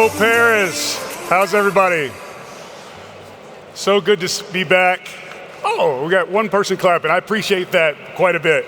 Hello, Paris. How's everybody? So good to be back. Oh, we got one person clapping. I appreciate that quite a bit.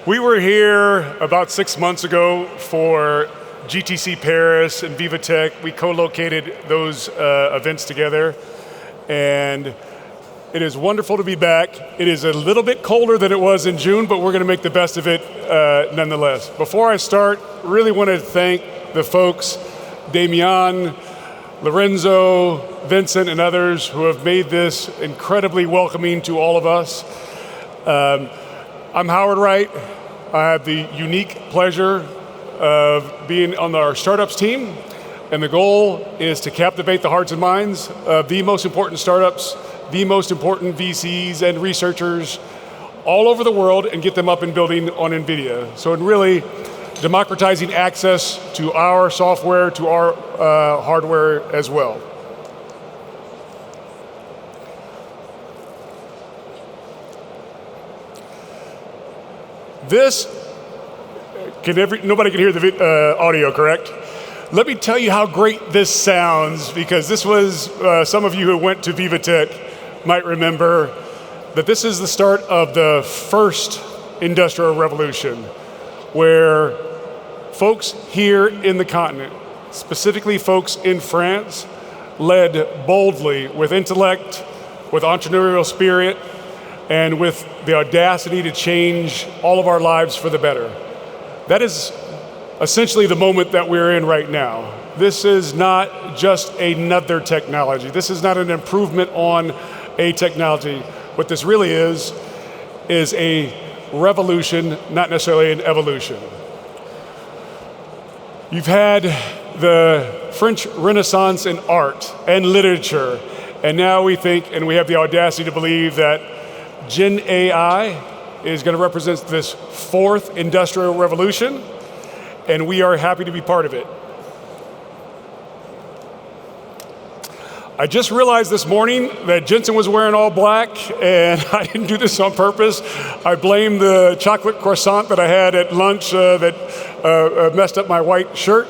We were here about 6 months ago for GTC Paris and Viva Tech. We co-located those events together, and it is wonderful to be back. It is a little bit colder than it was in June, but we're going to make the best of it nonetheless. Before I start, really want to thank the folks, Damian, Lorenzo, Vincent, and others who have made this incredibly welcoming to all of us. I'm Howard Wright. I have the unique pleasure of being on our startups team, and the goal is to captivate the hearts and minds of the most important startups, the most important VCs and researchers all over the world, and get them up and building on NVIDIA. So in really democratizing access to our software, to our hardware as well. This, nobody can hear the audio, correct? Let me tell you how great this sounds, because this was, some of you who went to Viva Tech might remember that this is the start of the first industrial revolution, where folks here in the continent, specifically folks in France, led boldly with intellect, with entrepreneurial spirit, and with the audacity to change all of our lives for the better. That is essentially the moment that we're in right now. This is not just another technology. This is not an improvement on a technology. What this really is a revolution, not necessarily an evolution. You've had the French Renaissance in art and literature, and now we think, and we have the audacity to believe, that Gen AI is going to represent this fourth industrial revolution, and we are happy to be part of it. I just realized this morning that Jensen was wearing all black, and I didn't do this on purpose. I blame the chocolate croissant that I had at lunch that messed up my white shirt.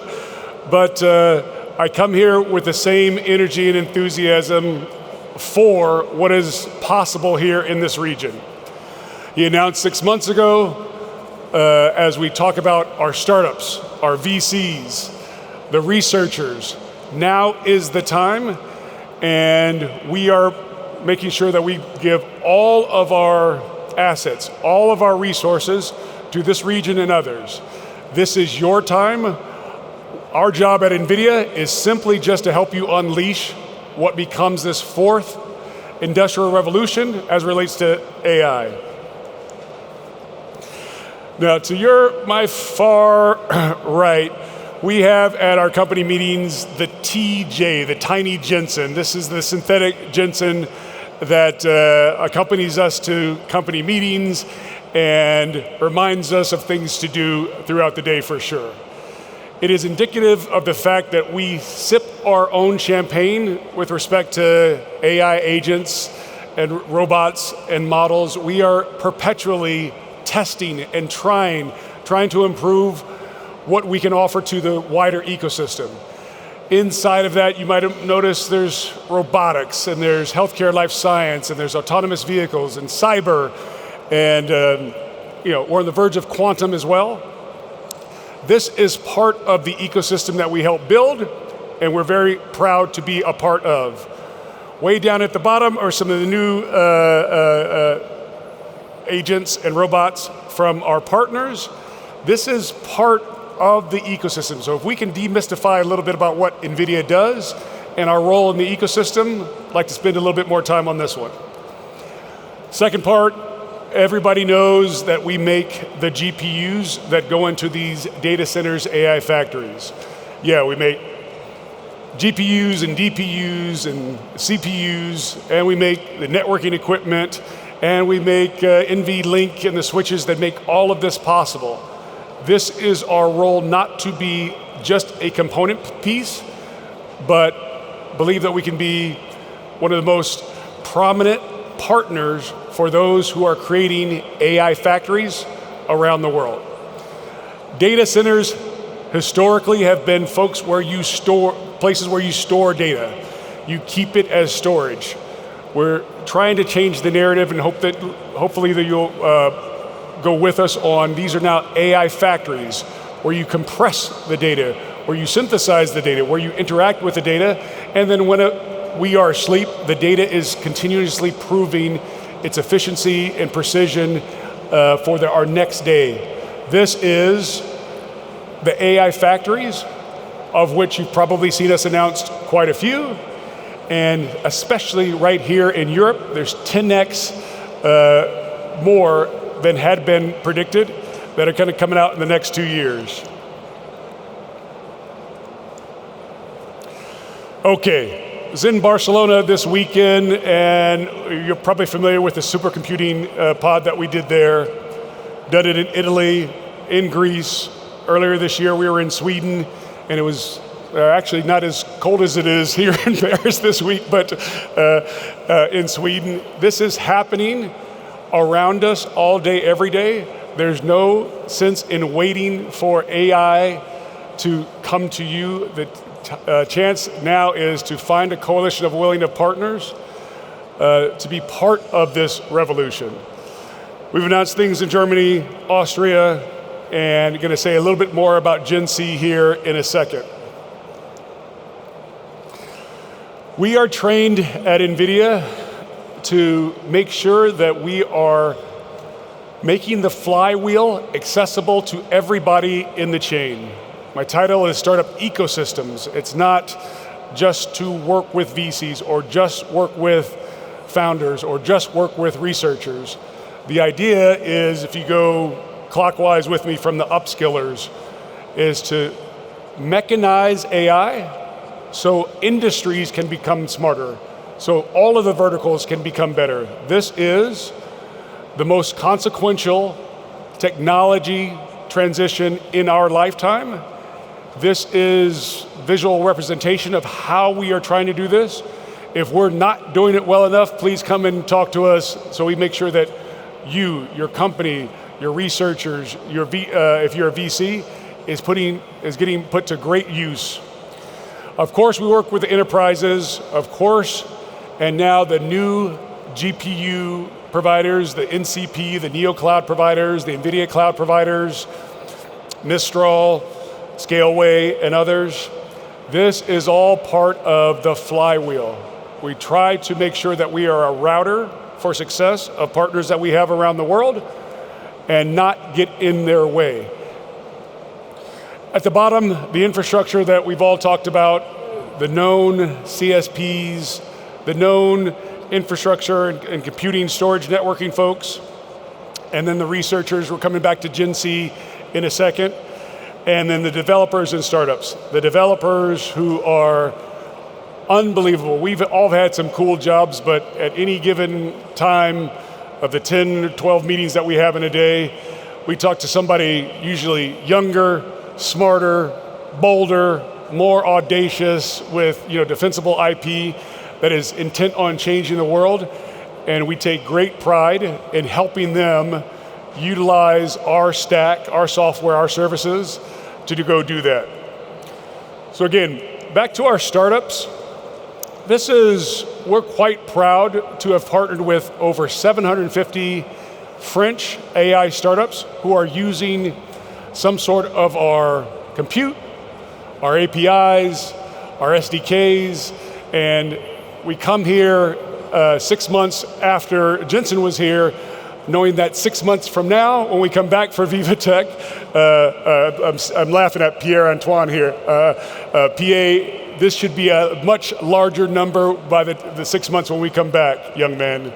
But I come here with the same energy and enthusiasm for what is possible here in this region. He announced 6 months ago, as we talk about our startups, our VCs, the researchers, now is the time. And we are making sure that we give all of our assets, all of our resources to this region and others. This is your time. Our job at NVIDIA is simply just to help you unleash what becomes this fourth industrial revolution as relates to AI. Now, to my far right, we have at our company meetings the TJ, the tiny Jensen. This is the synthetic Jensen that accompanies us to company meetings and reminds us of things to do throughout the day for sure. It is indicative of the fact that we sip our own champagne with respect to AI agents and robots and models. We are perpetually testing and trying to improve what we can offer to the wider ecosystem. Inside of that, you might have noticed there's robotics, and there's healthcare life science, and there's autonomous vehicles, and cyber, and we're on the verge of quantum as well. This is part of the ecosystem that we help build, and we're very proud to be a part of. Way down at the bottom are some of the new agents and robots from our partners. This is part of the ecosystem. So if we can demystify a little bit about what NVIDIA does and our role in the ecosystem, I'd like to spend a little bit more time on this one. Second part, everybody knows that we make the GPUs that go into these data centers, AI factories. Yeah, we make GPUs and DPUs and CPUs, and we make the networking equipment, and we make NVLink and the switches that make all of this possible. This is our role, not to be just a component piece, but believe that we can be one of the most prominent partners for those who are creating AI factories around the world. Data centers historically have been places where you store data. You keep it as storage. We're trying to change the narrative and hopefully that you'll go with us on these are now AI factories where you compress the data, where you synthesize the data, where you interact with the data, and then when we are asleep, the data is continuously proving its efficiency and precision for our next day. This is the AI factories, of which you've probably seen us announce quite a few, and especially right here in Europe, there's 10x more than had been predicted that are kind of coming out in the next 2 years. Okay, I was in Barcelona this weekend, and you're probably familiar with the supercomputing pod that we did there. Done it in Italy, in Greece. Earlier this year, we were in Sweden, and it was actually not as cold as it is here in Paris this week, but in Sweden. This is happening around us all day, every day. There's no sense in waiting for AI to come to you. The chance now is to find a coalition of willing partners to be part of this revolution. We've announced things in Germany, Austria, and going to say a little bit more about GenC here in a second. We are trained at NVIDIA to make sure that we are making the flywheel accessible to everybody in the chain. My title is Startup Ecosystems. It's not just to work with VCs or just work with founders or just work with researchers. The idea is, if you go clockwise with me from the upskillers, is to mechanize AI so industries can become smarter, so all of the verticals can become better. This is the most consequential technology transition in our lifetime. This is visual representation of how we are trying to do this. If we're not doing it well enough, please come and talk to us so we make sure that you, your company, your researchers, if you're a VC, is getting put to great use. Of course, we work with the enterprises, of course, and now the new GPU providers, the NCP, the Neo Cloud providers, the NVIDIA cloud providers, Mistral, Scaleway, and others. This is all part of the flywheel. We try to make sure that we are a router for success of partners that we have around the world and not get in their way. At the bottom, the infrastructure that we've all talked about, the known CSPs, the known infrastructure and computing, storage, networking folks, and then the researchers. We're coming back to GenC in a second, and then the developers and startups. The developers who are unbelievable. We've all had some cool jobs, but at any given time of the 10 or 12 meetings that we have in a day, we talk to somebody usually younger, smarter, bolder, more audacious with defensible IP that is intent on changing the world, and we take great pride in helping them utilize our stack, our software, our services to go do that. So again, back to our startups. We're quite proud to have partnered with over 750 French AI startups who are using some sort of our compute, our APIs, our SDKs, and we come here 6 months after Jensen was here, knowing that 6 months from now, when we come back for Viva Tech, I'm laughing at Pierre-Antoine here, PA, this should be a much larger number by the 6 months when we come back, young man.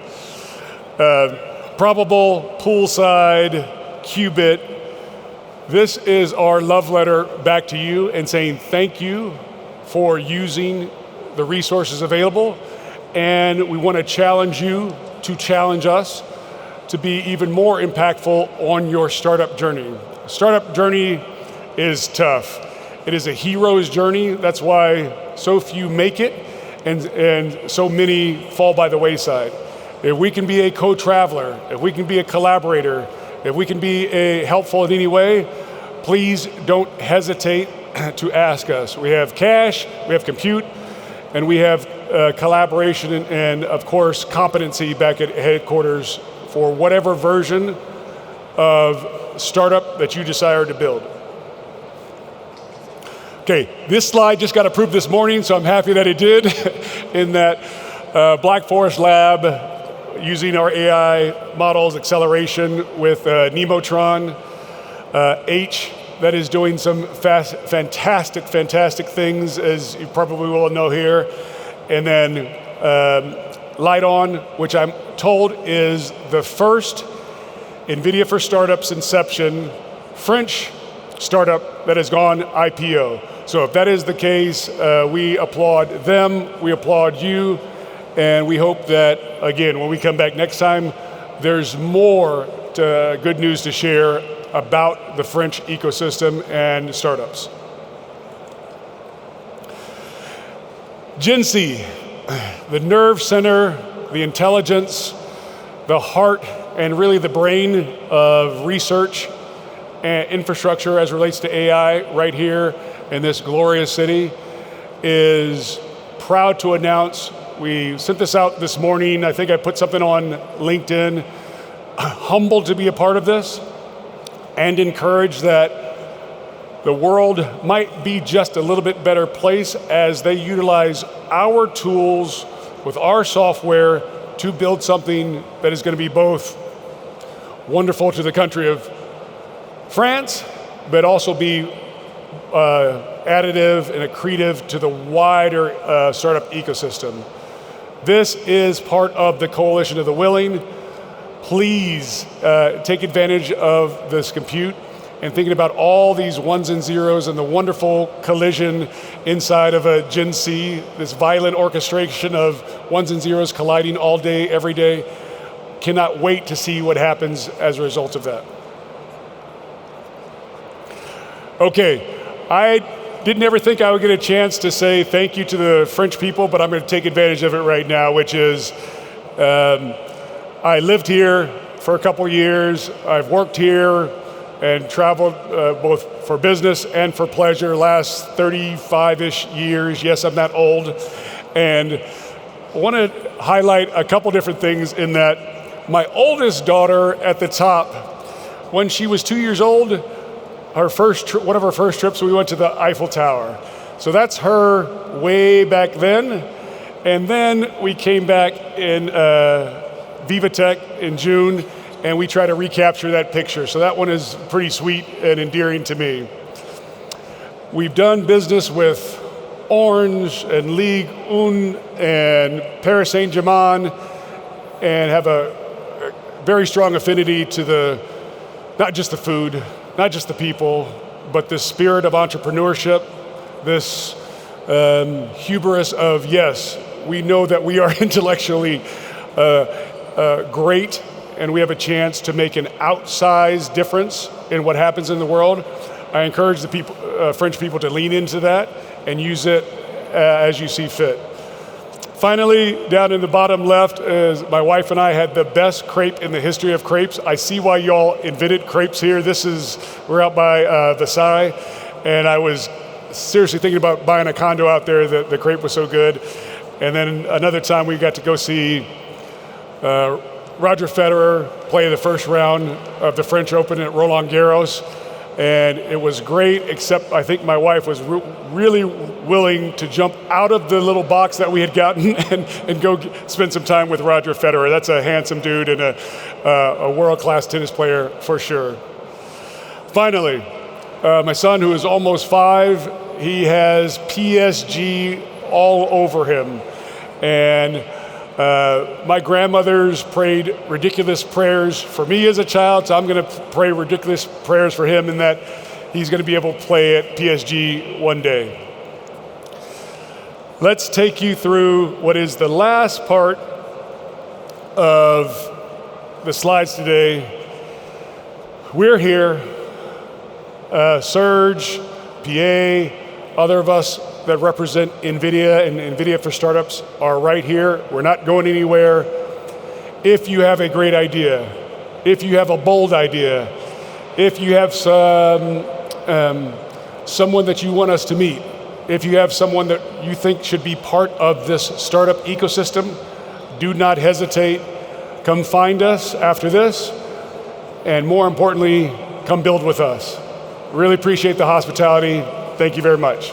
Probable, poolside, qubit. This is our love letter back to you and saying thank you for using the resources available, and we want to challenge you to challenge us to be even more impactful on your startup journey. Startup journey is tough. It is a hero's journey. That's why so few make it and so many fall by the wayside. If we can be a co-traveler, if we can be a collaborator, if we can be helpful in any way, please don't hesitate to ask us. We have cash, we have compute, and we have collaboration and of course, competency back at headquarters for whatever version of startup that you desire to build. Okay, this slide just got approved this morning, so I'm happy that it did, in that Black Forest Lab, using our AI models, acceleration with Nemotron, H, that is doing some fantastic things, as you probably will know here. And then LightOn, which I'm told is the first NVIDIA for Startups inception, French startup that has gone IPO. So if that is the case, we applaud them, we applaud you, and we hope that, again, when we come back next time, there's more good news to share about the French ecosystem and startups. GenC, the nerve center, the intelligence, the heart, and really the brain of research and infrastructure as relates to AI right here in this glorious city, is proud to announce, we sent this out this morning, I think I put something on LinkedIn, humbled to be a part of this, and encouraged that the world might be just a little bit better place as they utilize our tools with our software to build something that is going to be both wonderful to the country of France, but also be additive and accretive to the wider startup ecosystem. This is part of the Coalition of the Willing. Please take advantage of this compute and thinking about all these ones and zeros and the wonderful collision inside of a GenC, this violent orchestration of ones and zeros colliding all day, every day. Cannot wait to see what happens as a result of that. Okay, I didn't ever think I would get a chance to say thank you to the French people, but I'm going to take advantage of it right now, which is, I lived here for a couple years, I've worked here and traveled both for business and for pleasure last 35-ish years. Yes, I'm that old. And I want to highlight a couple different things in that my oldest daughter at the top, when she was 2 years old, one of her first trips, we went to the Eiffel Tower. So that's her way back then. And then we came back in Vivatech in June, and we try to recapture that picture. So that one is pretty sweet and endearing to me. We've done business with Orange and Ligue 1 and Paris Saint-Germain, and have a very strong affinity to not just the food, not just the people, but this spirit of entrepreneurship, this hubris of, yes, we know that we are intellectually great, and we have a chance to make an outsized difference in what happens in the world. I encourage the people, French people to lean into that and use it as you see fit. Finally, down in the bottom left, is my wife and I had the best crepe in the history of crepes. I see why y'all invented crepes here. We're out by Versailles, and I was seriously thinking about buying a condo out there. The crepe was so good. And then another time we got to go see Roger Federer play the first round of the French Open at Roland Garros. And it was great, except I think my wife was really willing to jump out of the little box that we had gotten and go spend some time with Roger Federer. That's a handsome dude and a world-class tennis player for sure. Finally, my son, who is almost 5, he has PSG all over him. And my grandmothers prayed ridiculous prayers for me as a child, so I'm going to pray ridiculous prayers for him in that he's going to be able to play at PSG one day. Let's take you through what is the last part of the slides today. We're here, Serge, PA, other of us that represent NVIDIA and NVIDIA for Startups are right here. We're not going anywhere. If you have a great idea, if you have a bold idea, if you have some someone that you want us to meet, if you have someone that you think should be part of this startup ecosystem, do not hesitate. Come find us after this, and more importantly, come build with us. Really appreciate the hospitality. Thank you very much.